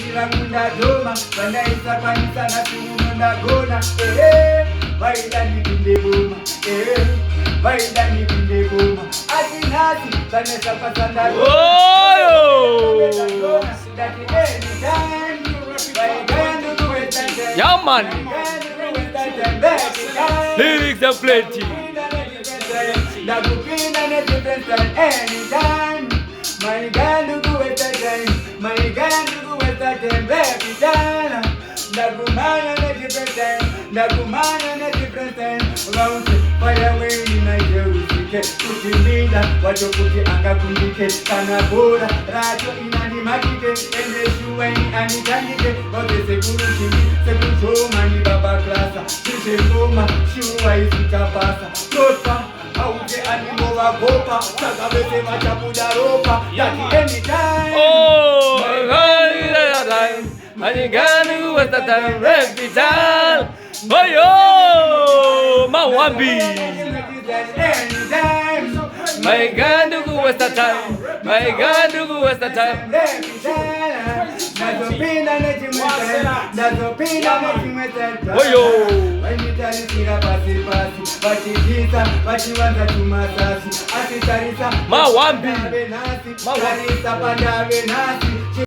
Kila munda doma, wanaisa kanisa na tumunda gona. Vaida ni binde boma, vaida ni binde boma. Ati nasi, kanisa pasanda gona. Yeah, man. Lyrics are plenty. Nakupenda na different anytime. My God, ndugu weta time. My God, ndugu weta time. Baby dala. Nakumana na different time. Nakumana na different time. Round fire away na jeusike. Kutimida wacho kuti anga kundike. Kana bora rajo inani makike. Ende shuweni anitandike. Ote sekuru shindi. Sekuru shoma ni baba klasa. Shishe ngoma shuwa isitapasa. Tofa auke animo wagopa. Saka bese machapuda ropa. Yaki anytime. Oh, Manigani was the time respital. Oh yo, Mawambi. My God, who was the time? My God, who was the time? Oh yo. Mawambi.